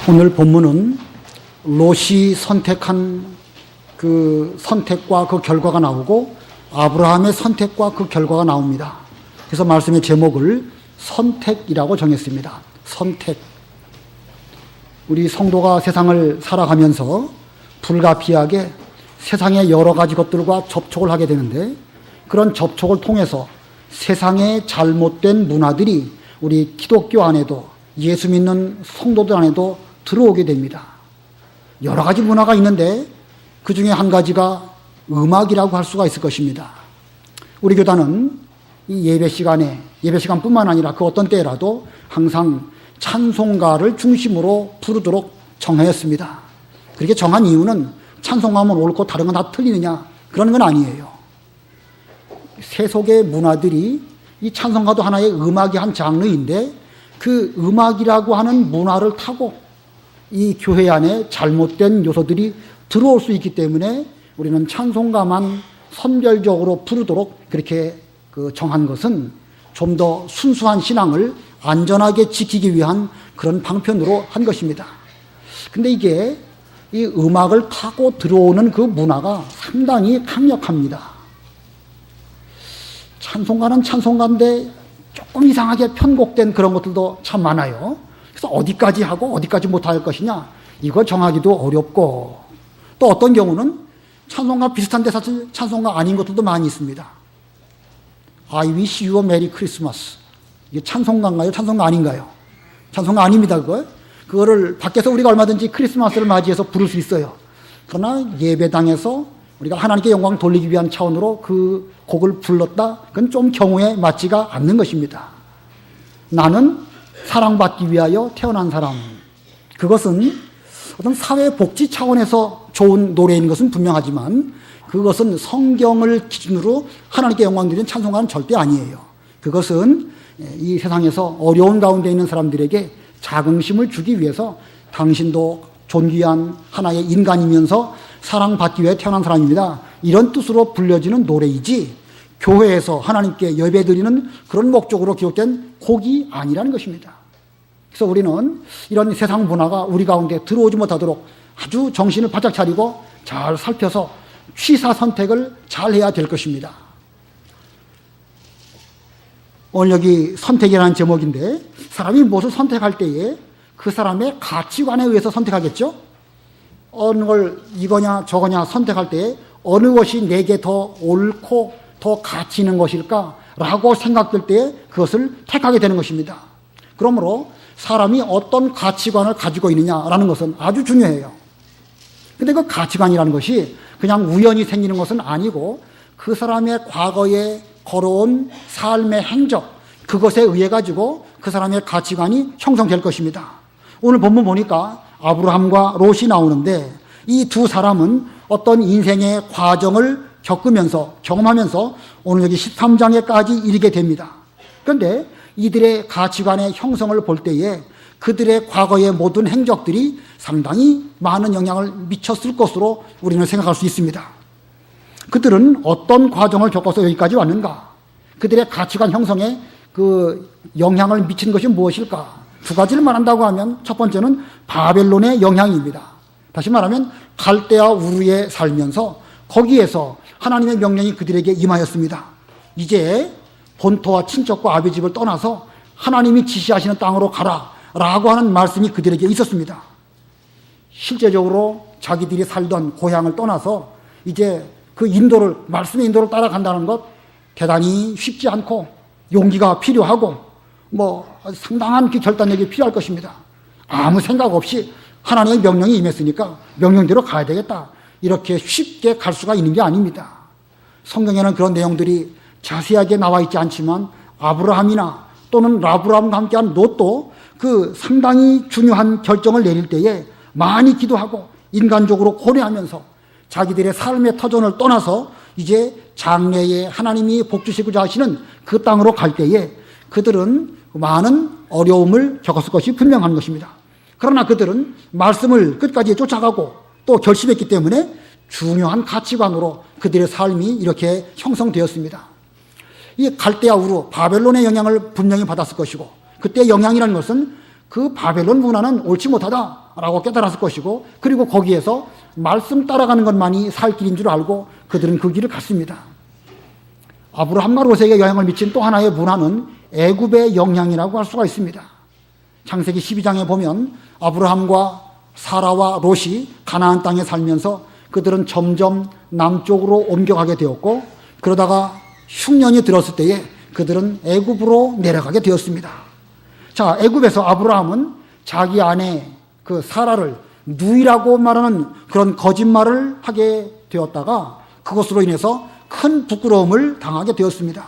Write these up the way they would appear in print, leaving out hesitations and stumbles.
오늘 본문은 롯이 선택한 그 선택과 그 결과가 나오고 아브라함의 선택과 그 결과가 나옵니다. 그래서 말씀의 제목을 선택이라고 정했습니다. 선택. 우리 성도가 세상을 살아가면서 불가피하게 세상의 여러 가지 것들과 접촉을 하게 되는데, 그런 접촉을 통해서 세상의 잘못된 문화들이 우리 기독교 안에도, 예수 믿는 성도들 안에도 들어오게 됩니다. 여러 가지 문화가 있는데 그 중에 한 가지가 음악이라고 할 수가 있을 것입니다. 우리 교단은 이 예배 시간뿐만 아니라 그 어떤 때라도 항상 찬송가를 중심으로 부르도록 정하였습니다. 그렇게 정한 이유는 찬송가면 옳고 다른 건 다 틀리느냐, 그런 건 아니에요. 세속의 문화들이, 이 찬송가도 하나의 음악의 한 장르인데, 그 음악이라고 하는 문화를 타고 이 교회 안에 잘못된 요소들이 들어올 수 있기 때문에 우리는 찬송가만 선별적으로 부르도록 그렇게 정한 것은 좀 더 순수한 신앙을 안전하게 지키기 위한 그런 방편으로 한 것입니다. 근데 이게 이 음악을 타고 들어오는 그 문화가 상당히 강력합니다. 찬송가는 찬송가인데 조금 이상하게 편곡된 그런 것들도 참 많아요. 그래서 어디까지 하고 어디까지 못할 것이냐, 이거 정하기도 어렵고, 또 어떤 경우는 찬송가 비슷한데 사실 찬송가 아닌 것들도 많이 있습니다. I wish you a merry Christmas. 이게 찬송가인가요? 찬송가 아닌가요? 찬송가 아닙니다, 그거. 그거를 밖에서 우리가 얼마든지 크리스마스를 맞이해서 부를 수 있어요. 그러나 예배당에서 우리가 하나님께 영광 돌리기 위한 차원으로 그 곡을 불렀다? 그건 좀 경우에 맞지가 않는 것입니다. 나는 사랑받기 위하여 태어난 사람. 그것은 어떤 사회복지 차원에서 좋은 노래인 것은 분명하지만 그것은 성경을 기준으로 하나님께 영광 드리는 찬송가는 절대 아니에요. 그것은 이 세상에서 어려운 가운데 있는 사람들에게 자긍심을 주기 위해서 당신도 존귀한 하나의 인간이면서 사랑받기 위해 태어난 사람입니다, 이런 뜻으로 불려지는 노래이지 교회에서 하나님께 예배드리는 그런 목적으로 기록된 곡이 아니라는 것입니다. 그래서 우리는 이런 세상 문화가 우리 가운데 들어오지 못하도록 아주 정신을 바짝 차리고 잘 살펴서 취사 선택을 잘 해야 될 것입니다. 오늘 여기 선택이라는 제목인데, 사람이 무엇을 선택할 때에 그 사람의 가치관에 의해서 선택하겠죠? 어느 걸 이거냐 저거냐 선택할 때에 어느 것이 내게 더 옳고 더 가치 있는 것일까? 라고 생각될 때에 그것을 택하게 되는 것입니다. 그러므로 사람이 어떤 가치관을 가지고 있느냐라는 것은 아주 중요해요. 근데 그 가치관이라는 것이 그냥 우연히 생기는 것은 아니고 그 사람의 과거에 걸어온 삶의 행적, 그것에 의해 가지고 그 사람의 가치관이 형성될 것입니다. 오늘 본문 보니까 아브라함과 롯이 나오는데, 이 두 사람은 어떤 인생의 과정을 겪으면서 경험하면서 오늘 여기 13장에까지 이르게 됩니다. 그런데 이들의 가치관의 형성을 볼 때에 그들의 과거의 모든 행적들이 상당히 많은 영향을 미쳤을 것으로 우리는 생각할 수 있습니다. 그들은 어떤 과정을 겪어서 여기까지 왔는가? 그들의 가치관 형성에 그 영향을 미친 것이 무엇일까? 두 가지를 말한다고 하면 첫 번째는 바벨론의 영향입니다. 다시 말하면 갈대아 우르에 살면서 거기에서 하나님의 명령이 그들에게 임하였습니다. 이제 본토와 친척과 아비 집을 떠나서 하나님이 지시하시는 땅으로 가라 라고 하는 말씀이 그들에게 있었습니다. 실제적으로 자기들이 살던 고향을 떠나서 이제 그 인도를, 말씀의 인도를 따라간다는 것 대단히 쉽지 않고 용기가 필요하고 상당한 그 결단력이 필요할 것입니다. 아무 생각 없이 하나님의 명령이 임했으니까 명령대로 가야 되겠다, 이렇게 쉽게 갈 수가 있는 게 아닙니다. 성경에는 그런 내용들이 자세하게 나와 있지 않지만 아브라함이나 또는 라브람과 함께한 롯도 그 상당히 중요한 결정을 내릴 때에 많이 기도하고 인간적으로 고뇌하면서 자기들의 삶의 터전을 떠나서 이제 장래에 하나님이 복 주시고자 하시는 그 땅으로 갈 때에 그들은 많은 어려움을 겪었을 것이 분명한 것입니다. 그러나 그들은 말씀을 끝까지 쫓아가고 또 결심했기 때문에 중요한 가치관으로 그들의 삶이 이렇게 형성되었습니다. 이 갈대아 우르, 바벨론의 영향을 분명히 받았을 것이고, 그때 영향이라는 것은 그 바벨론 문화는 옳지 못하다라고 깨달았을 것이고, 그리고 거기에서 말씀 따라가는 것만이 살 길인 줄 알고 그들은 그 길을 갔습니다. 아브라함과 롯에게 영향을 미친 또 하나의 문화는 애굽의 영향이라고 할 수가 있습니다. 창세기 12장에 보면 아브라함과 사라와 롯이 가나안 땅에 살면서 그들은 점점 남쪽으로 옮겨가게 되었고, 그러다가 흉년이 들었을 때에 그들은 애굽으로 내려가게 되었습니다. 자, 애굽에서 아브라함은 자기 아내 그 사라를 누이라고 말하는 그런 거짓말을 하게 되었다가 그것으로 인해서 큰 부끄러움을 당하게 되었습니다.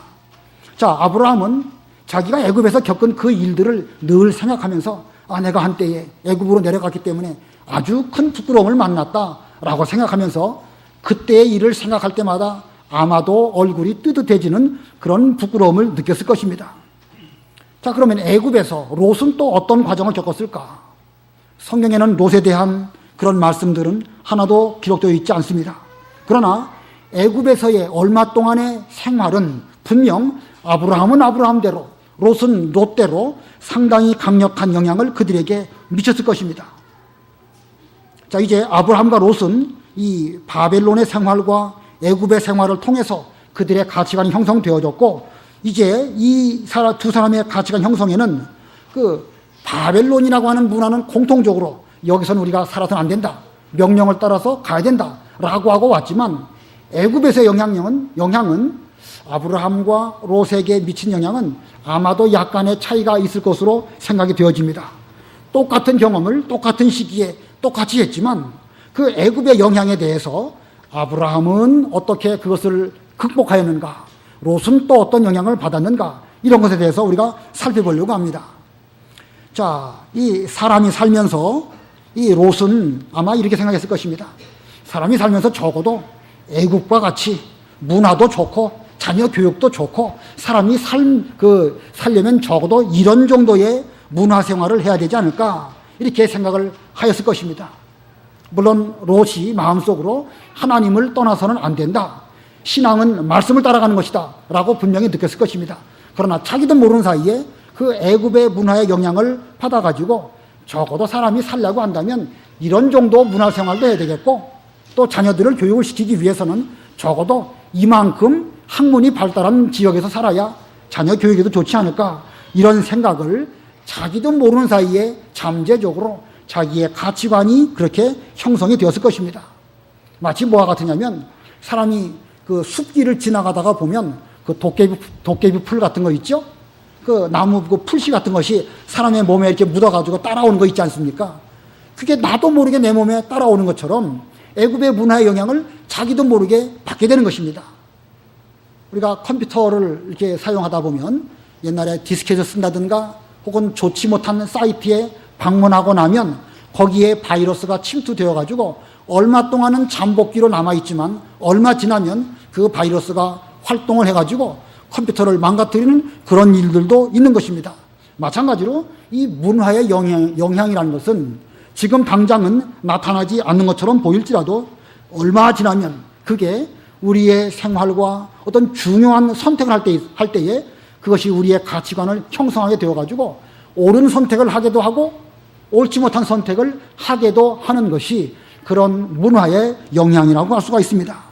자, 아브라함은 자기가 애굽에서 겪은 그 일들을 늘 생각하면서 내가 한때에 애굽으로 내려갔기 때문에 아주 큰 부끄러움을 만났다라고 생각하면서 그때의 일을 생각할 때마다 아마도 얼굴이 뜨뜻해지는 그런 부끄러움을 느꼈을 것입니다. 자, 그러면 애굽에서 롯은 또 어떤 과정을 겪었을까? 성경에는 롯에 대한 그런 말씀들은 하나도 기록되어 있지 않습니다. 그러나 애굽에서의 얼마 동안의 생활은 분명 아브라함은 아브라함대로, 롯은 롯대로 상당히 강력한 영향을 그들에게 미쳤을 것입니다. 자, 이제 아브라함과 롯은 이 바벨론의 생활과 애굽의 생활을 통해서 그들의 가치관이 형성되어졌고, 이제 이 두 사람의 가치관 형성에는 그 바벨론이라고 하는 문화는 공통적으로 여기서는 우리가 살아서는 안 된다, 명령을 따라서 가야 된다 라고 하고 왔지만, 애굽에서의 영향은 아브라함과 롯에게 미친 영향은 아마도 약간의 차이가 있을 것으로 생각이 되어집니다. 똑같은 경험을 똑같은 시기에 똑같이 했지만 그 애굽의 영향에 대해서 아브라함은 어떻게 그것을 극복하였는가, 롯은 또 어떤 영향을 받았는가, 이런 것에 대해서 우리가 살펴보려고 합니다. 자, 이 사람이 살면서 이 롯은 아마 이렇게 생각했을 것입니다. 사람이 살면서 적어도 애국과 같이 문화도 좋고 자녀 교육도 좋고 사람이 살려면 적어도 이런 정도의 문화 생활을 해야 되지 않을까, 이렇게 생각을 하였을 것입니다. 물론 롯이 마음속으로 하나님을 떠나서는 안 된다, 신앙은 말씀을 따라가는 것이다 라고 분명히 느꼈을 것입니다. 그러나 자기도 모르는 사이에 그 애굽의 문화의 영향을 받아가지고 적어도 사람이 살려고 한다면 이런 정도 문화생활도 해야 되겠고, 또 자녀들을 교육을 시키기 위해서는 적어도 이만큼 학문이 발달한 지역에서 살아야 자녀 교육에도 좋지 않을까, 이런 생각을 자기도 모르는 사이에 잠재적으로 자기의 가치관이 그렇게 형성이 되었을 것입니다. 마치 뭐와 같으냐면 사람이 그 숲길을 지나가다가 보면 그 도깨비 풀 같은 거 있죠? 그 나무 그 풀씨 같은 것이 사람의 몸에 이렇게 묻어가지고 따라오는 거 있지 않습니까? 그게 나도 모르게 내 몸에 따라오는 것처럼 애굽의 문화의 영향을 자기도 모르게 받게 되는 것입니다. 우리가 컴퓨터를 이렇게 사용하다 보면 옛날에 디스켓을 쓴다든가 혹은 좋지 못한 사이트에 방문하고 나면 거기에 바이러스가 침투되어 가지고 얼마 동안은 잠복기로 남아있지만 얼마 지나면 그 바이러스가 활동을 해가지고 컴퓨터를 망가뜨리는 그런 일들도 있는 것입니다. 마찬가지로 이 문화의 영향이라는 것은 지금 당장은 나타나지 않는 것처럼 보일지라도 얼마 지나면 그게 우리의 생활과 어떤 중요한 선택을 할 때에 그것이 우리의 가치관을 형성하게 되어가지고 옳은 선택을 하게도 하고 옳지 못한 선택을 하게도 하는 것이 그런 문화의 영향이라고 할 수가 있습니다.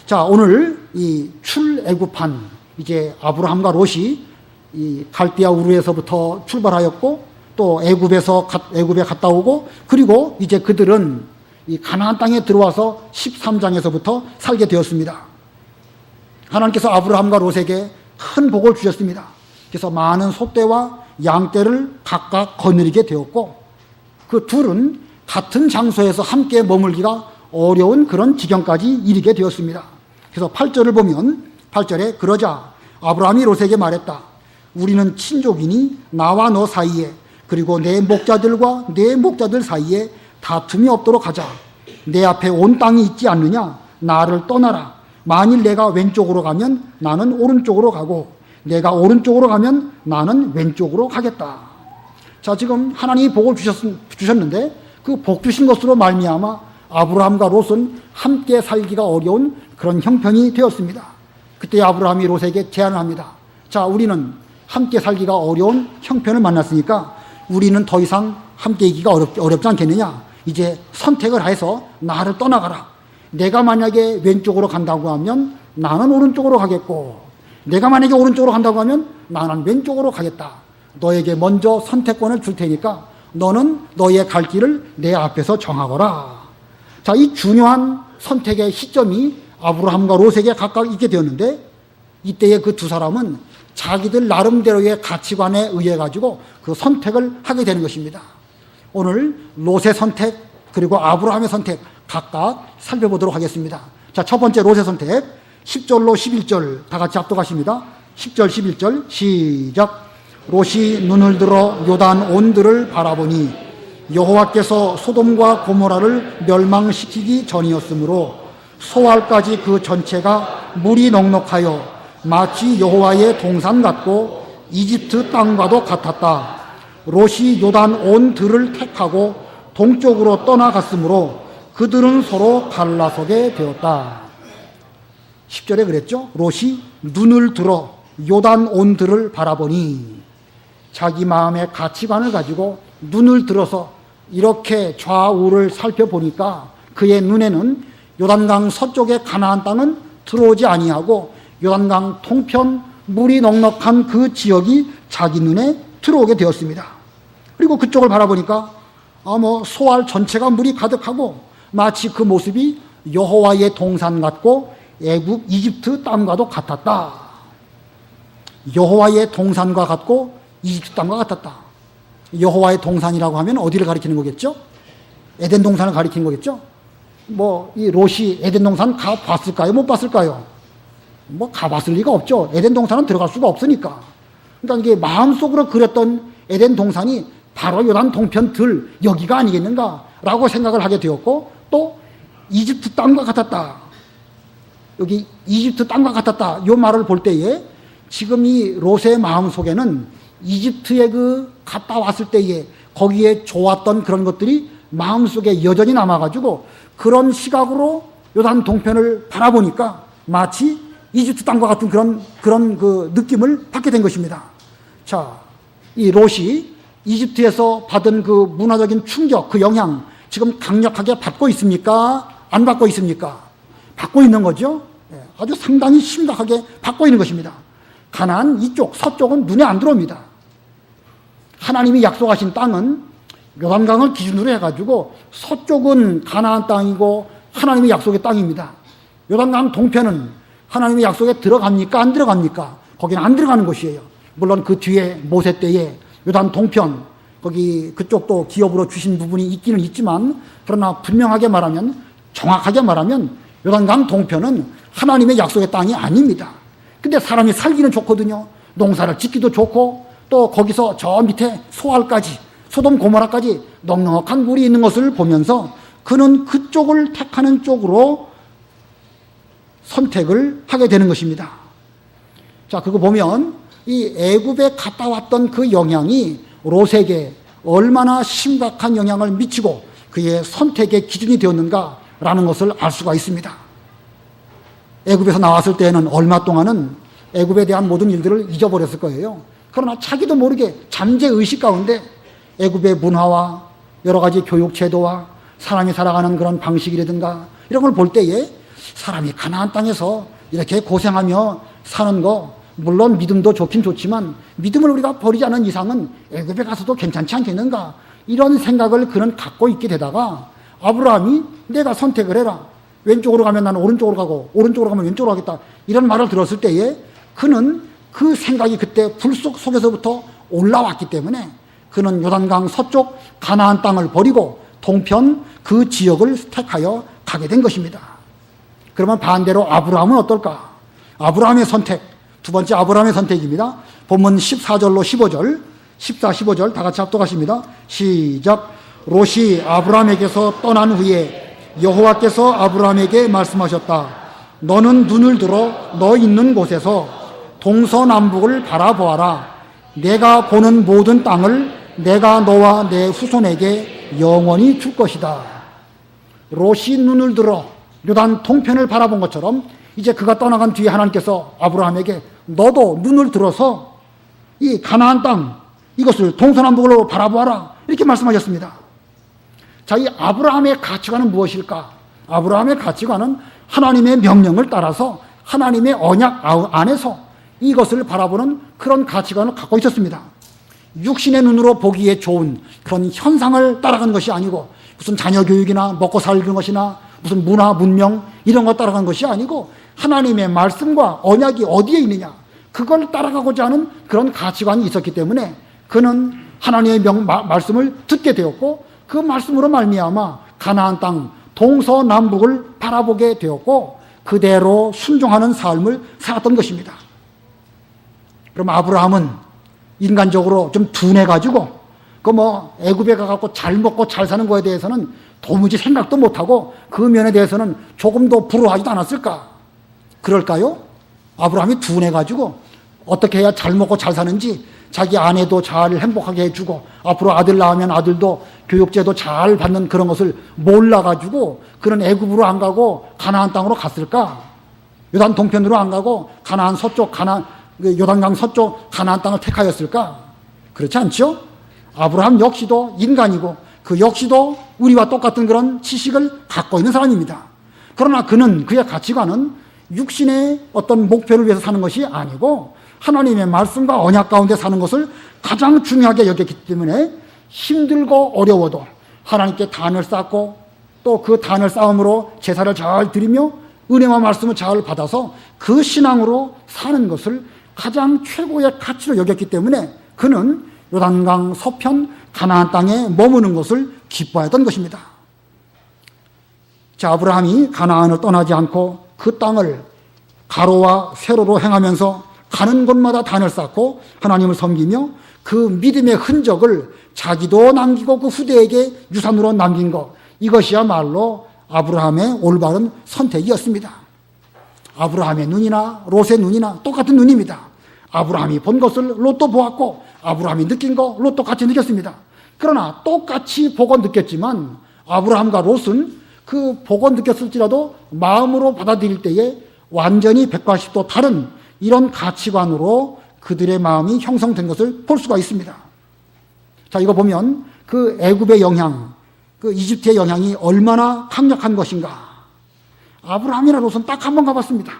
자, 오늘 이 출애굽한 이제 아브라함과 롯이 이 갈대아 우르에서부터 출발하였고 또 애굽에 갔다 오고, 그리고 이제 그들은 이 가나안 땅에 들어와서 13장에서부터 살게 되었습니다. 하나님께서 아브라함과 롯에게 큰 복을 주셨습니다. 그래서 많은 소떼와 양떼를 각각 거느리게 되었고, 그 둘은 같은 장소에서 함께 머물기가 어려운 그런 지경까지 이르게 되었습니다. 그래서 8절을 보면 8절에 그러자 아브라함이 롯에게 말했다. 우리는 친족이니 나와 너 사이에 그리고 내 목자들과 내 목자들 사이에 다툼이 없도록 하자. 내 앞에 온 땅이 있지 않느냐? 나를 떠나라. 만일 내가 왼쪽으로 가면 나는 오른쪽으로 가고 내가 오른쪽으로 가면 나는 왼쪽으로 가겠다. 자, 지금 하나님이 복을 주셨는데 그 복 주신 것으로 말미암아 아브라함과 롯은 함께 살기가 어려운 그런 형편이 되었습니다. 그때 아브라함이 롯에게 제안을 합니다. 자, 우리는 함께 살기가 어려운 형편을 만났으니까 우리는 더 이상 함께 있기가 어렵지 않겠느냐. 이제 선택을 해서 나를 떠나가라. 내가 만약에 왼쪽으로 간다고 하면 나는 오른쪽으로 가겠고, 내가 만약에 오른쪽으로 간다고 하면 나는 왼쪽으로 가겠다. 너에게 먼저 선택권을 줄 테니까 너는 너의 갈 길을 내 앞에서 정하거라. 자, 이 중요한 선택의 시점이 아브라함과 롯에게 각각 있게 되었는데, 이때의 그 두 사람은 자기들 나름대로의 가치관에 의해 가지고 그 선택을 하게 되는 것입니다. 오늘 롯의 선택 그리고 아브라함의 선택 각각 살펴보도록 하겠습니다. 자, 첫 번째 롯의 선택 10절로 11절 다 같이 합독하십니다. 10절 11절 시작. 롯이 눈을 들어 요단 온들을 바라보니 여호와께서 소돔과 고모라를 멸망시키기 전이었으므로 소알까지 그 전체가 물이 넉넉하여 마치 여호와의 동산 같고 이집트 땅과도 같았다. 롯이 요단 온 들을 택하고 동쪽으로 떠나갔으므로 그들은 서로 갈라서게 되었다. 10절에 그랬죠. 롯이 눈을 들어 요단 온 들을 바라보니, 자기 마음의 가치관을 가지고 눈을 들어서 이렇게 좌우를 살펴보니까 그의 눈에는 요단강 서쪽의 가나안 땅은 들어오지 아니하고 요단강 동편 물이 넉넉한 그 지역이 자기 눈에 들어오게 되었습니다. 그리고 그쪽을 바라보니까 소알 전체가 물이 가득하고 마치 그 모습이 여호와의 동산 같고 애굽 이집트 땅과도 같았다. 여호와의 동산과 같고 이집트 땅과 같았다. 여호와의 동산이라고 하면 어디를 가리키는 거겠죠? 에덴 동산을 가리키는 거겠죠? 이 롯이 에덴 동산 가봤을까요? 못 봤을까요? 가봤을 리가 없죠. 에덴 동산은 들어갈 수가 없으니까. 그러니까 이게 마음속으로 그렸던 에덴 동산이 바로 요단 동편 여기가 아니겠는가라고 생각을 하게 되었고, 또 이집트 땅과 같았다. 여기 이집트 땅과 같았다. 이 말을 볼 때에 지금 이 롯의 마음속에는 이집트에 갔다 왔을 때에 거기에 좋았던 그런 것들이 마음속에 여전히 남아가지고 그런 시각으로 요단 동편을 바라보니까 마치 이집트 땅과 같은 그런 그 느낌을 받게 된 것입니다. 자, 이 롯이 이집트에서 받은 그 문화적인 충격, 그 영향 지금 강력하게 받고 있습니까? 안 받고 있습니까? 받고 있는 거죠. 아주 상당히 심각하게 받고 있는 것입니다. 가나안 이쪽 서쪽은 눈에 안 들어옵니다. 하나님이 약속하신 땅은 요단강을 기준으로 해가지고 서쪽은 가나안 땅이고 하나님의 약속의 땅입니다. 요단강 동편은 하나님의 약속에 들어갑니까? 안 들어갑니까? 거기는 안 들어가는 곳이에요. 물론 그 뒤에 모세 때에 요단 동편, 그쪽도 기업으로 주신 부분이 있기는 있지만, 그러나 분명하게 말하면, 정확하게 말하면 요단강 동편은 하나님의 약속의 땅이 아닙니다. 근데 사람이 살기는 좋거든요. 농사를 짓기도 좋고, 또 거기서 저 밑에 소알까지, 소돔 고모라까지 넉넉한 물이 있는 것을 보면서 그는 그쪽을 택하는 쪽으로 선택을 하게 되는 것입니다. 자, 그거 보면 이 애굽에 갔다 왔던 그 영향이 롯에게 얼마나 심각한 영향을 미치고 그의 선택의 기준이 되었는가라는 것을 알 수가 있습니다. 애굽에서 나왔을 때에는 얼마 동안은 애굽에 대한 모든 일들을 잊어버렸을 거예요. 그러나 자기도 모르게 잠재의식 가운데 애굽의 문화와 여러 가지 교육 제도와 사람이 살아가는 그런 방식이라든가 이런 걸 볼 때에 사람이 가나안 땅에서 이렇게 고생하며 사는 거, 물론 믿음도 좋긴 좋지만 믿음을 우리가 버리지 않은 이상은 애굽에 가서도 괜찮지 않겠는가, 이런 생각을 그는 갖고 있게 되다가 아브라함이 내가 선택을 해라, 왼쪽으로 가면 나는 오른쪽으로 가고 오른쪽으로 가면 왼쪽으로 가겠다, 이런 말을 들었을 때에 그는 그 생각이 그때 불속 속에서부터 올라왔기 때문에 그는 요단강 서쪽 가나안 땅을 버리고 동편 그 지역을 택하여 가게 된 것입니다. 그러면 반대로 아브라함은 어떨까? 아브라함의 선택, 두 번째 아브라함의 선택입니다. 본문 14절로 15절, 14, 15절 다 같이 합독하십니다. 시작. 롯이 아브라함에게서 떠난 후에 여호와께서 아브라함에게 말씀하셨다. 너는 눈을 들어 너 있는 곳에서 동서남북을 바라보아라. 내가 보는 모든 땅을 내가 너와 내 후손에게 영원히 줄 것이다. 롯이 눈을 들어 요단 동편을 바라본 것처럼 이제 그가 떠나간 뒤에 하나님께서 아브라함에게 너도 눈을 들어서 이 가나안 땅, 이것을 동서남북으로 바라보아라. 이렇게 말씀하셨습니다. 자, 이 아브라함의 가치관은 무엇일까? 아브라함의 가치관은 하나님의 명령을 따라서 하나님의 언약 안에서 이것을 바라보는 그런 가치관을 갖고 있었습니다. 육신의 눈으로 보기에 좋은 그런 현상을 따라간 것이 아니고 무슨 자녀 교육이나 먹고 살는 것이나 무슨 문화, 문명 이런 거 따라간 것이 아니고 하나님의 말씀과 언약이 어디에 있느냐 그걸 따라가고자 하는 그런 가치관이 있었기 때문에 그는 하나님의 말씀을 듣게 되었고 그 말씀으로 말미암아 가나안 땅 동서남북을 바라보게 되었고 그대로 순종하는 삶을 살았던 것입니다. 그럼 아브라함은 인간적으로 좀 둔해가지고 애굽에 가갖고 잘 먹고 잘 사는 거에 대해서는 도무지 생각도 못하고 그 면에 대해서는 조금도 부러워하지도 않았을까? 그럴까요? 아브라함이 둔해가지고 어떻게 해야 잘 먹고 잘 사는지 자기 아내도 잘 행복하게 해주고 앞으로 아들 낳으면 아들도 교육제도 잘 받는 그런 것을 몰라가지고 그런 애굽으로 안 가고 가나안 땅으로 갔을까? 요단 동편으로 안 가고 가나안 서쪽 요단강 서쪽 가나안 땅을 택하였을까? 그렇지 않죠? 아브라함 역시도 인간이고 그 역시도 우리와 똑같은 그런 지식을 갖고 있는 사람입니다. 그러나 그의 가치관은 육신의 어떤 목표를 위해서 사는 것이 아니고 하나님의 말씀과 언약 가운데 사는 것을 가장 중요하게 여겼기 때문에 힘들고 어려워도 하나님께 단을 쌓고 또 그 단을 쌓음으로 제사를 잘 드리며 은혜와 말씀을 잘 받아서 그 신앙으로 사는 것을 가장 최고의 가치로 여겼기 때문에 그는 요단강 서편 가나안 땅에 머무는 것을 기뻐했던 것입니다. 자, 아브라함이 가나안을 떠나지 않고 그 땅을 가로와 세로로 행하면서 가는 곳마다 단을 쌓고 하나님을 섬기며 그 믿음의 흔적을 자기도 남기고 그 후대에게 유산으로 남긴 것, 이것이야말로 아브라함의 올바른 선택이었습니다. 아브라함의 눈이나 롯의 눈이나 똑같은 눈입니다. 아브라함이 본 것을 롯도 보았고 아브라함이 느낀 거 롯도 같이 느꼈습니다. 그러나 똑같이 보고 느꼈지만 아브라함과 롯은 그 보고 느꼈을지라도 마음으로 받아들일 때에 완전히 180도 다른 이런 가치관으로 그들의 마음이 형성된 것을 볼 수가 있습니다. 자, 이거 보면 그 애굽의 영향, 그 이집트의 영향이 얼마나 강력한 것인가. 아브라함이나 롯은 딱 한 번 가봤습니다.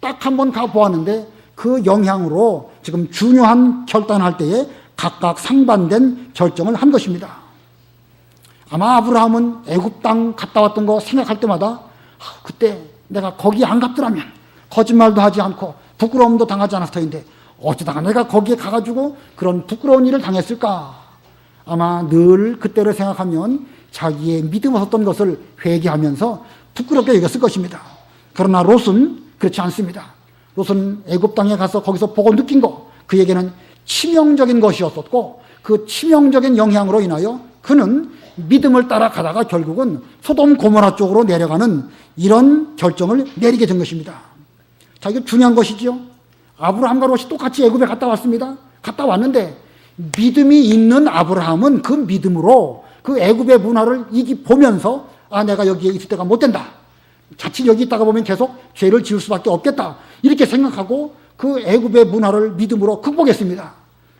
딱 한 번 가보았는데 그 영향으로 지금 중요한 결단할 때에 각각 상반된 결정을 한 것입니다. 아마 아브라함은 애굽 땅 갔다 왔던 거 생각할 때마다 그때 내가 거기 안 갔더라면 거짓말도 하지 않고 부끄러움도 당하지 않았을 터인데 어쩌다가 내가 거기에 가가지고 그런 부끄러운 일을 당했을까? 아마 늘 그때를 생각하면 자기의 믿음 없었던 것을 회개하면서 부끄럽게 여겼을 것입니다. 그러나 롯은 그렇지 않습니다. 롯은 애굽 땅에 가서 거기서 보고 느낀 거, 그에게는 치명적인 것이었었고 그 치명적인 영향으로 인하여 그는 믿음을 따라가다가 결국은 소돔 고모라 쪽으로 내려가는 이런 결정을 내리게 된 것입니다. 자, 이게 중요한 것이지요. 아브라함과 롯이 똑같이 애굽에 갔다 왔습니다. 갔다 왔는데 믿음이 있는 아브라함은 그 믿음으로 그 애굽의 문화를 보면서 내가 여기에 있을 때가 못 된다. 자칫 여기 있다가 보면 계속 죄를 지을 수밖에 없겠다. 이렇게 생각하고 그 애굽의 문화를 믿음으로 극복했습니다.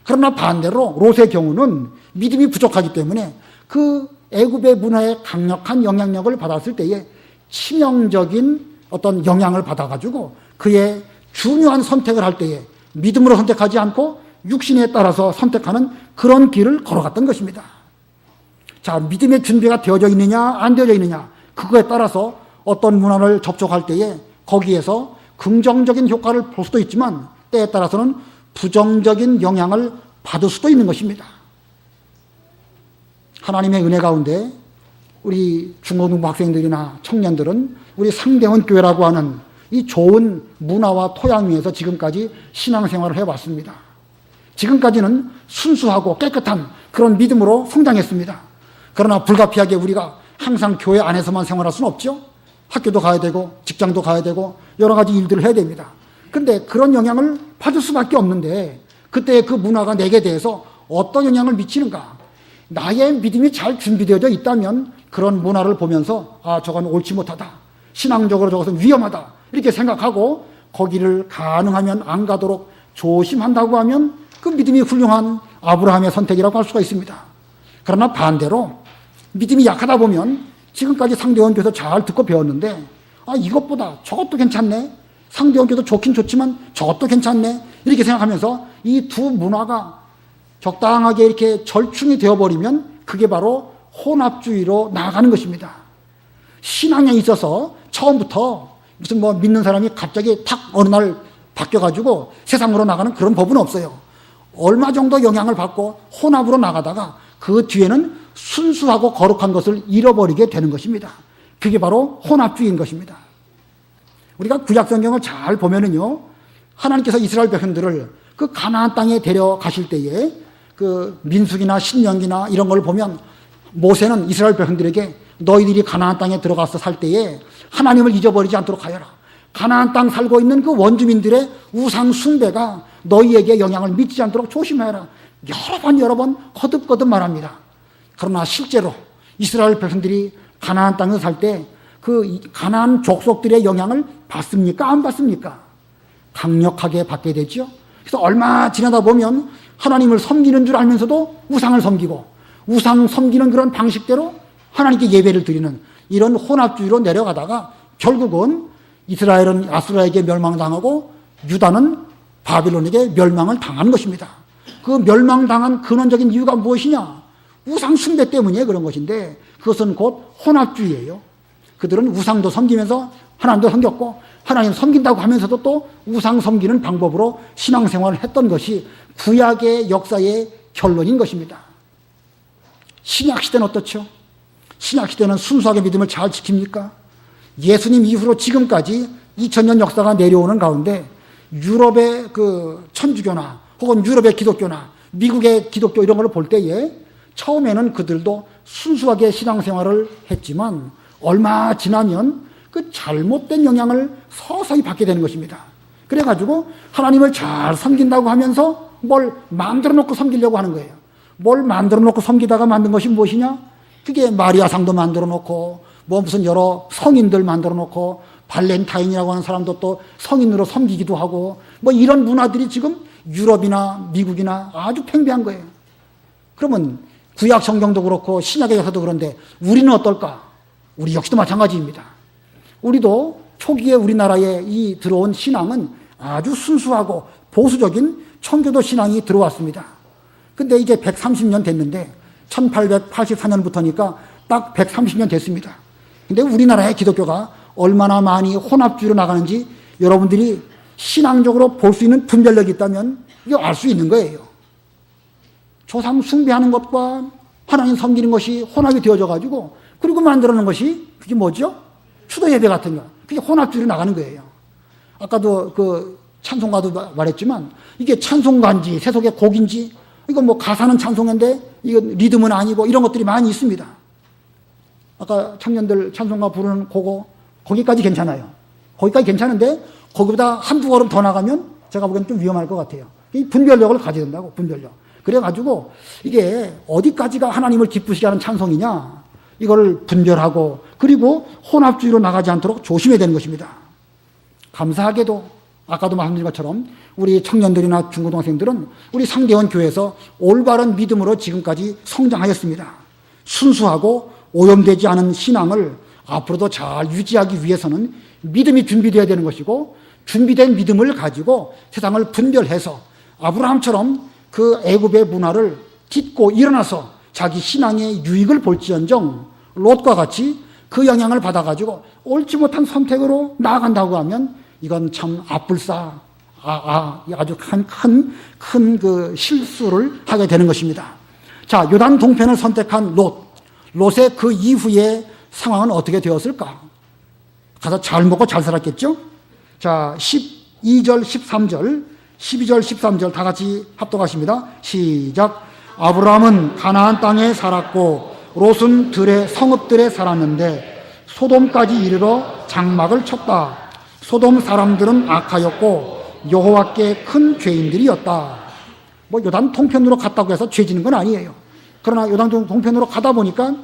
그러나 반대로 롯의 경우는 믿음이 부족하기 때문에 그 애굽의 문화의 강력한 영향력을 받았을 때에 치명적인 어떤 영향을 받아가지고 그의 중요한 선택을 할 때에 믿음으로 선택하지 않고 육신에 따라서 선택하는 그런 길을 걸어갔던 것입니다. 자, 믿음의 준비가 되어져 있느냐 안 되어져 있느냐 그거에 따라서 어떤 문화를 접촉할 때에 거기에서 긍정적인 효과를 볼 수도 있지만 때에 따라서는 부정적인 영향을 받을 수도 있는 것입니다. 하나님의 은혜 가운데 우리 중고등부 학생들이나 청년들은 우리 상대원 교회라고 하는 이 좋은 문화와 토양 위에서 지금까지 신앙생활을 해왔습니다. 지금까지는 순수하고 깨끗한 그런 믿음으로 성장했습니다. 그러나 불가피하게 우리가 항상 교회 안에서만 생활할 수는 없죠. 학교도 가야 되고 직장도 가야 되고 여러 가지 일들을 해야 됩니다. 그런데 그런 영향을 받을 수밖에 없는데 그때 그 문화가 내게 대해서 어떤 영향을 미치는가? 나의 믿음이 잘 준비되어져 있다면 그런 문화를 보면서 저건 옳지 못하다. 신앙적으로 저것은 위험하다. 이렇게 생각하고 거기를 가능하면 안 가도록 조심한다고 하면 그 믿음이 훌륭한 아브라함의 선택이라고 할 수가 있습니다. 그러나 반대로 믿음이 약하다 보면 지금까지 상대원 교도 잘 듣고 배웠는데 이것보다 저것도 괜찮네. 상대원 교도 좋긴 좋지만 저것도 괜찮네. 이렇게 생각하면서 이 두 문화가 적당하게 이렇게 절충이 되어버리면 그게 바로 혼합주의로 나아가는 것입니다. 신앙에 있어서 처음부터 무슨 믿는 사람이 갑자기 탁 어느 날 바뀌어가지고 세상으로 나가는 그런 법은 없어요. 얼마 정도 영향을 받고 혼합으로 나가다가 그 뒤에는 순수하고 거룩한 것을 잃어버리게 되는 것입니다. 그게 바로 혼합주의인 것입니다. 우리가 구약성경을 잘 보면은요, 하나님께서 이스라엘 백성들을 그 가나안 땅에 데려가실 때에 그 민수기나 신명기나 이런 걸 보면 모세는 이스라엘 백성들에게 너희들이 가나안 땅에 들어가서 살 때에 하나님을 잊어버리지 않도록 하여라. 가나안 땅 살고 있는 그 원주민들의 우상 숭배가 너희에게 영향을 미치지 않도록 조심해라. 여러 번 거듭거듭 말합니다. 그러나 실제로 이스라엘 백성들이 가나안 땅에서 살 때 그 가나안 족속들의 영향을 받습니까? 안 받습니까? 강력하게 받게 되죠. 그래서 얼마 지나다 보면 하나님을 섬기는 줄 알면서도 우상을 섬기고 우상 섬기는 그런 방식대로 하나님께 예배를 드리는 이런 혼합주의로 내려가다가 결국은 이스라엘은 아수라에게 멸망당하고 유다는 바빌론에게 멸망을 당한 것입니다. 그 멸망당한 근원적인 이유가 무엇이냐? 우상 숭배 때문에 그런 것인데 그것은 곧 혼합주의예요. 그들은 우상도 섬기면서 하나님도 섬겼고 하나님 섬긴다고 하면서도 또 우상 섬기는 방법으로 신앙생활을 했던 것이 구약의 역사의 결론인 것입니다. 신약시대는 어떻죠? 신약시대는 순수하게 믿음을 잘 지킵니까? 예수님 이후로 지금까지 2000년 역사가 내려오는 가운데 유럽의 그 천주교나 혹은 유럽의 기독교나 미국의 기독교 이런 걸 볼 때에 처음에는 그들도 순수하게 신앙생활을 했지만 얼마 지나면 그 잘못된 영향을 서서히 받게 되는 것입니다. 그래가지고 하나님을 잘 섬긴다고 하면서 뭘 만들어 놓고 섬기려고 하는 거예요. 뭘 만들어 놓고 섬기다가 만든 것이 무엇이냐? 그게 마리아상도 만들어 놓고 무슨 여러 성인들 만들어 놓고 발렌타인이라고 하는 사람도 또 성인으로 섬기기도 하고 이런 문화들이 지금 유럽이나 미국이나 아주 팽배한 거예요. 그러면 구약 성경도 그렇고 신약의 역사도 그런데 우리는 어떨까? 우리 역시도 마찬가지입니다. 우리도 초기에 우리나라에 이 들어온 신앙은 아주 순수하고 보수적인 청교도 신앙이 들어왔습니다. 근데 이제 130년 됐는데 1884년부터니까 딱 130년 됐습니다. 근데 우리나라의 기독교가 얼마나 많이 혼합주의로 나가는지 여러분들이 신앙적으로 볼 수 있는 분별력이 있다면 이거 알 수 있는 거예요. 조상 숭배하는 것과 하나님 섬기는 것이 혼합이 되어져 가지고 그리고 만들어 놓은 것이 그게 뭐죠? 추도 예배 같은 거. 그게 혼합주의로 나가는 거예요. 아까도 그 찬송가도 말했지만 이게 찬송가인지 세속의 곡인지 이거 가사는 찬송인데 이거 리듬은 아니고 이런 것들이 많이 있습니다. 아까 청년들 찬송가 부르는 그거 거기까지 괜찮아요. 거기까지 괜찮은데 거기보다 한두 걸음 더 나가면 제가 보기엔 좀 위험할 것 같아요. 이 분별력을 가져야 된다고, 분별력. 그래가지고 이게 어디까지가 하나님을 기쁘시게 하는 찬송이냐 이걸 분별하고 그리고 혼합주의로 나가지 않도록 조심해야 되는 것입니다. 감사하게도 아까도 말씀드린 것처럼 우리 청년들이나 중고등학생들은 우리 상대원 교회에서 올바른 믿음으로 지금까지 성장하였습니다. 순수하고 오염되지 않은 신앙을 앞으로도 잘 유지하기 위해서는 믿음이 준비되어야 되는 것이고 준비된 믿음을 가지고 세상을 분별해서 아브라함처럼 그 애굽의 문화를 딛고 일어나서 자기 신앙의 유익을 볼지언정 롯과 같이 그 영향을 받아가지고 옳지 못한 선택으로 나아간다고 하면 이건 참 아뿔싸 아주 큰 그 실수를 하게 되는 것입니다. 자, 요단 동편을 선택한 롯의 그 이후의 상황은 어떻게 되었을까? 가서 잘 먹고 잘 살았겠죠? 자, 12절, 13절, 12절, 13절 다 같이 합독하십니다. 시작. 아브라함은 가나안 땅에 살았고 롯은 들의 성읍들에 살았는데 소돔까지 이르러 장막을 쳤다. 소돔 사람들은 악하였고 여호와께 큰 죄인들이었다. 요단 동편으로 갔다고 해서 죄지는 건 아니에요. 그러나 요단 동편으로 가다 보니까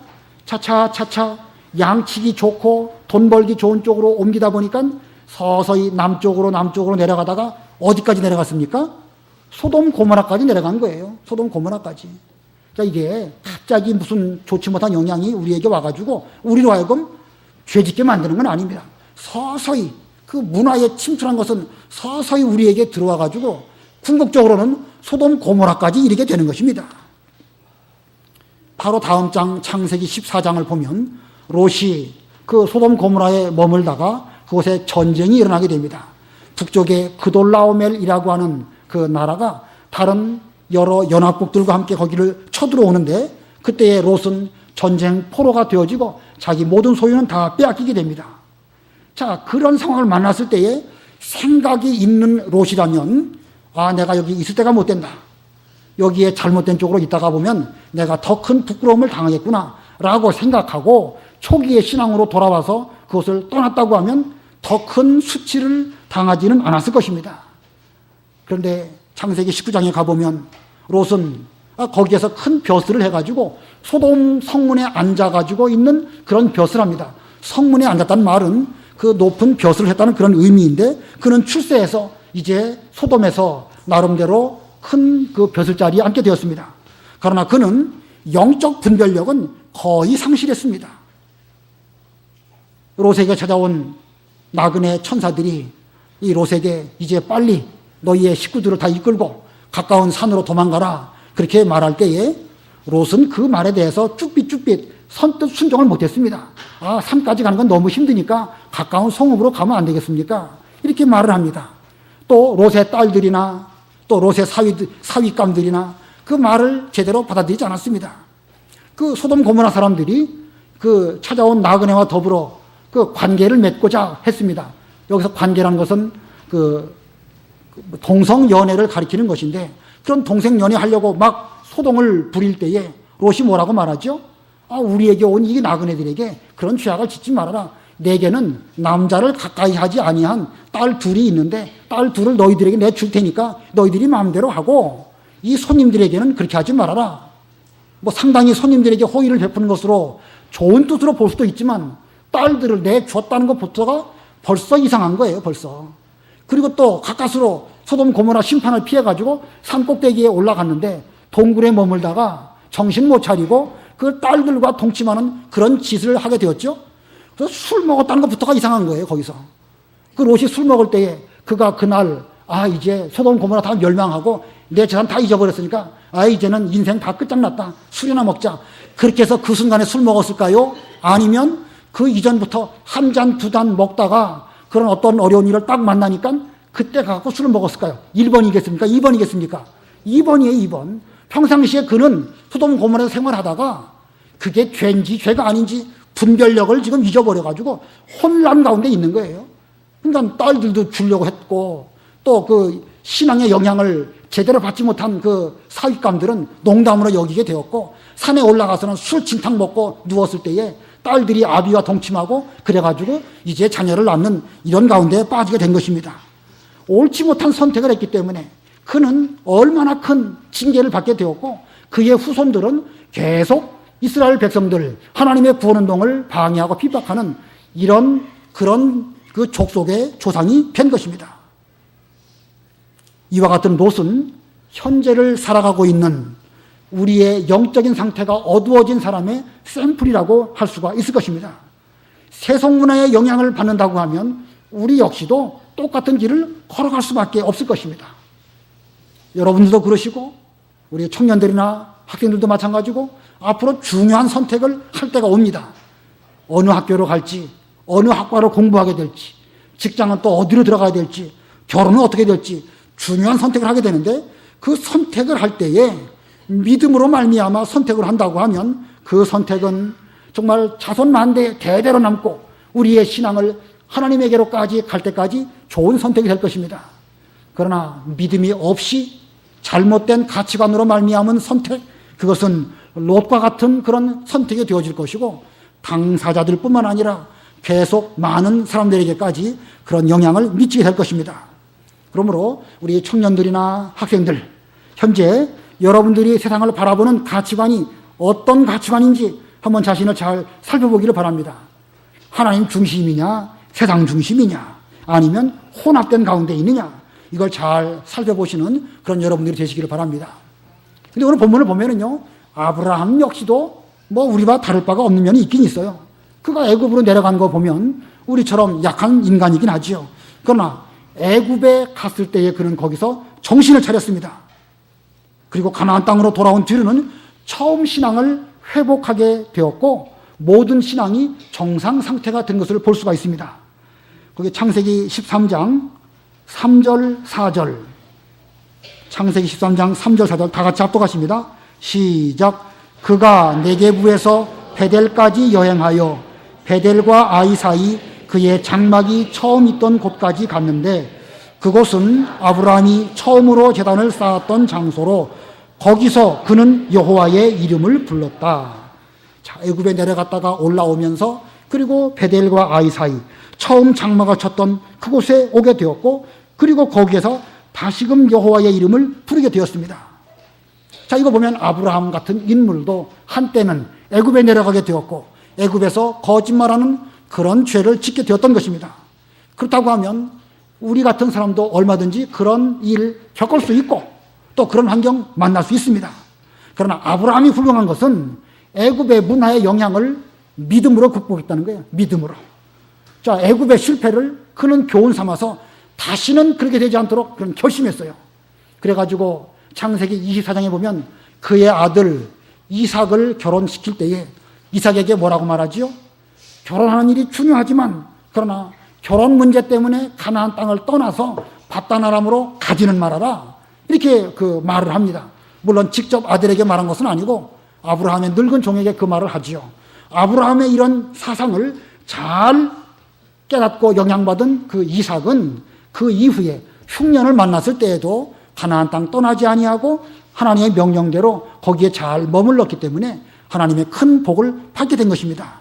차차 양치기 좋고 돈 벌기 좋은 쪽으로 옮기다 보니까 서서히 남쪽으로 내려가다가 어디까지 내려갔습니까? 소돔 고모라까지 내려간 거예요. 소돔 고모라까지. 그러니까 이게 갑자기 무슨 좋지 못한 영향이 우리에게 와가지고 우리로 하여금 죄짓게 만드는 건 아닙니다. 서서히 그 문화에 침투한 것은 서서히 우리에게 들어와가지고 궁극적으로는 소돔 고모라까지 이르게 되는 것입니다. 바로 다음 장 창세기 14장을 보면 롯이 그 소돔 고모라에 머물다가 그곳에 전쟁이 일어나게 됩니다. 북쪽에 그돌라오멜이라고 하는 그 나라가 다른 여러 연합국들과 함께 거기를 쳐들어오는데 그때의 롯은 전쟁 포로가 되어지고 자기 모든 소유는 다 빼앗기게 됩니다. 자, 그런 상황을 만났을 때에 생각이 있는 롯이라면 내가 여기 있을 때가 못 된다. 여기에 잘못된 쪽으로 있다가 보면 내가 더 큰 부끄러움을 당하겠구나 라고 생각하고 초기의 신앙으로 돌아와서 그것을 떠났다고 하면 더 큰 수치를 당하지는 않았을 것입니다. 그런데 창세기 19장에 가보면 롯은 거기에서 큰 벼슬을 해가지고 소돔 성문에 앉아가지고 있는 그런 벼슬을 합니다. 성문에 앉았다는 말은 그 높은 벼슬을 했다는 그런 의미인데 그는 출세해서 이제 소돔에서 나름대로 큰 그 벼슬 자리에 앉게 되었습니다. 그러나 그는 영적 분별력은 거의 상실했습니다. 롯에게 찾아온 나그네 천사들이 이 롯에게 이제 빨리 너희의 식구들을 다 이끌고 가까운 산으로 도망가라 그렇게 말할 때에 롯은 그 말에 대해서 쭈삣쭈삣 선뜻 순종을 못했습니다. 산까지 가는 건 너무 힘드니까 가까운 성읍으로 가면 안 되겠습니까? 이렇게 말을 합니다. 또 롯의 딸들이나 또 롯의 사위감들이나 그 말을 제대로 받아들이지 않았습니다. 그 소돔 고모라 사람들이 그 찾아온 나그네와 더불어 그 관계를 맺고자 했습니다. 여기서 관계라는 것은 그 동성 연애를 가리키는 것인데 그런 동성 연애 하려고 막 소동을 부릴 때에 롯이 뭐라고 말하죠? 우리에게 온 이 나그네들에게 그런 죄악을 짓지 말아라. 내게는 남자를 가까이 하지 아니한 딸 둘이 있는데 딸 둘을 너희들에게 내줄 테니까 너희들이 마음대로 하고 이 손님들에게는 그렇게 하지 말아라. 뭐 상당히 손님들에게 호의를 베푸는 것으로 좋은 뜻으로 볼 수도 있지만 딸들을 내줬다는 것부터가 벌써 이상한 거예요. 벌써. 그리고 또 가까스로 소돔 고모라 심판을 피해가지고 산 꼭대기에 올라갔는데 동굴에 머물다가 정신 못 차리고 그 딸들과 동침하는 그런 짓을 하게 되었죠. 그래서 술 먹었다는 것부터가 이상한 거예요. 거기서. 그 롯이 술 먹을 때에 그가 그날 이제 소돔 고모라 다 멸망하고 내 재산 다 잊어버렸으니까 이제는 인생 다 끝장났다. 술이나 먹자. 그렇게 해서 그 순간에 술 먹었을까요? 아니면 그 이전부터 한 잔, 두 잔 먹다가 그런 어떤 어려운 일을 딱 만나니까 그때 가서 술을 먹었을까요? 1번이겠습니까? 2번이겠습니까? 2번이에요, 2번. 평상시에 그는 소돔 고모라에서 생활하다가 그게 죄인지 죄가 아닌지 분별력을 지금 잊어버려가지고 혼란 가운데 있는 거예요. 그러니까 딸들도 주려고 했고 또 그 신앙의 영향을 제대로 받지 못한 그 사윗감들은 농담으로 여기게 되었고 산에 올라가서는 술 진탕 먹고 누웠을 때에 딸들이 아비와 동침하고 그래가지고 이제 자녀를 낳는 이런 가운데에 빠지게 된 것입니다. 옳지 못한 선택을 했기 때문에 그는 얼마나 큰 징계를 받게 되었고 그의 후손들은 계속 이스라엘 백성들 하나님의 구원운동을 방해하고 핍박하는 이런 그런 그 족속의 조상이 된 것입니다. 이와 같은 롯은 현재를 살아가고 있는 우리의 영적인 상태가 어두워진 사람의 샘플이라고 할 수가 있을 것입니다. 세속문화의 영향을 받는다고 하면 우리 역시도 똑같은 길을 걸어갈 수밖에 없을 것입니다. 여러분들도 그러시고 우리 청년들이나 학생들도 마찬가지고 앞으로 중요한 선택을 할 때가 옵니다. 어느 학교로 갈지, 어느 학과로 공부하게 될지, 직장은 또 어디로 들어가야 될지, 결혼은 어떻게 될지 중요한 선택을 하게 되는데 그 선택을 할 때에 믿음으로 말미암아 선택을 한다고 하면 그 선택은 정말 자손 만대 대대로 남고 우리의 신앙을 하나님에게로까지 갈 때까지 좋은 선택이 될 것입니다. 그러나 믿음이 없이 잘못된 가치관으로 말미암은 선택, 그것은 롯과 같은 그런 선택이 되어질 것이고 당사자들뿐만 아니라 계속 많은 사람들에게까지 그런 영향을 미치게 될 것입니다. 그러므로 우리 청년들이나 학생들, 현재 여러분들이 세상을 바라보는 가치관이 어떤 가치관인지 한번 자신을 잘 살펴보기를 바랍니다. 하나님 중심이냐, 세상 중심이냐, 아니면 혼합된 가운데 있느냐, 이걸 잘 살펴보시는 그런 여러분들이 되시기를 바랍니다. 근데 오늘 본문을 보면은요, 아브라함 역시도 뭐 우리와 다를 바가 없는 면이 있긴 있어요. 그가 애굽으로 내려간 거 보면 우리처럼 약한 인간이긴 하지요. 그러나 애굽에 갔을 때에 그는 거기서 정신을 차렸습니다. 그리고 가나안 땅으로 돌아온 뒤로는 처음 신앙을 회복하게 되었고 모든 신앙이 정상 상태가 된 것을 볼 수가 있습니다. 거기 창세기 13장 3절 4절, 창세기 13장 3절 4절 다 같이 합독하십니다. 시작. 그가 네게부에서 베델까지 여행하여 베델과 아이 사이 그의 장막이 처음 있던 곳까지 갔는데 그곳은 아브라함이 처음으로 제단을 쌓았던 장소로 거기서 그는 여호와의 이름을 불렀다. 자, 애굽에 내려갔다가 올라오면서 그리고 베델과 아이 사이 처음 장막을 쳤던 그곳에 오게 되었고 그리고 거기에서 다시금 여호와의 이름을 부르게 되었습니다. 자, 이거 보면 아브라함 같은 인물도 한때는 애굽에 내려가게 되었고 애굽에서 거짓말하는 그런 죄를 짓게 되었던 것입니다. 그렇다고 하면 우리 같은 사람도 얼마든지 그런 일을 겪을 수 있고 또 그런 환경 만날 수 있습니다. 그러나 아브라함이 훌륭한 것은 애굽의 문화의 영향을 믿음으로 극복했다는 거예요. 믿음으로. 자, 애굽의 실패를 그는 교훈 삼아서 다시는 그렇게 되지 않도록 그런 결심했어요. 그래가지고 창세기 24장에 보면 그의 아들 이삭을 결혼시킬 때에 이삭에게 뭐라고 말하지요? 결혼하는 일이 중요하지만 그러나 결혼 문제 때문에 가나안 땅을 떠나서 바단 아람으로 가지는 말아라. 이렇게 그 말을 합니다. 물론 직접 아들에게 말한 것은 아니고 아브라함의 늙은 종에게 그 말을 하지요. 아브라함의 이런 사상을 잘 깨닫고 영향받은 그 이삭은 그 이후에 흉년을 만났을 때에도 가나안 땅 떠나지 아니하고 하나님의 명령대로 거기에 잘 머물렀기 때문에 하나님의 큰 복을 받게 된 것입니다.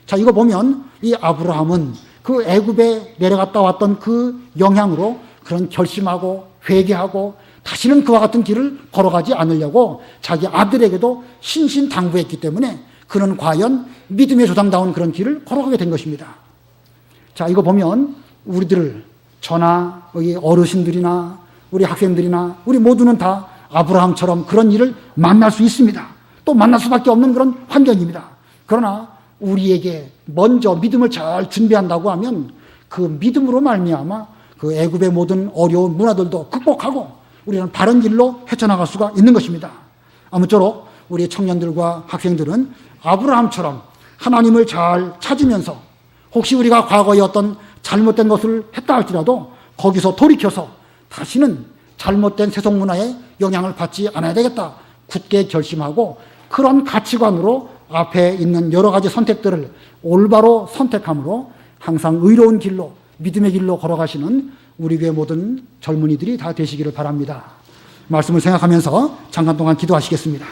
자, 이거 보면 이 아브라함은 그 애굽에 내려갔다 왔던 그 영향으로 그런 결심하고 회개하고 다시는 그와 같은 길을 걸어가지 않으려고 자기 아들에게도 신신당부했기 때문에 그는 과연 믿음의 조상다운 그런 길을 걸어가게 된 것입니다. 자, 이거 보면 우리들 저나 여기 어르신들이나 우리 학생들이나 우리 모두는 다 아브라함처럼 그런 일을 만날 수 있습니다. 또 만날 수밖에 없는 그런 환경입니다. 그러나 우리에게 먼저 믿음을 잘 준비한다고 하면 그 믿음으로 말미암아 그 애굽의 모든 어려운 문화들도 극복하고 우리는 바른 길로 헤쳐나갈 수가 있는 것입니다. 아무쪼록 우리 청년들과 학생들은 아브라함처럼 하나님을 잘 찾으면서 혹시 우리가 과거에 어떤 잘못된 것을 했다 할지라도 거기서 돌이켜서 다시는 잘못된 세속 문화에 영향을 받지 않아야 되겠다. 굳게 결심하고 그런 가치관으로 앞에 있는 여러 가지 선택들을 올바로 선택함으로 항상 의로운 길로 믿음의 길로 걸어가시는 우리 교회 모든 젊은이들이 다 되시기를 바랍니다. 말씀을 생각하면서 잠깐 동안 기도하시겠습니다.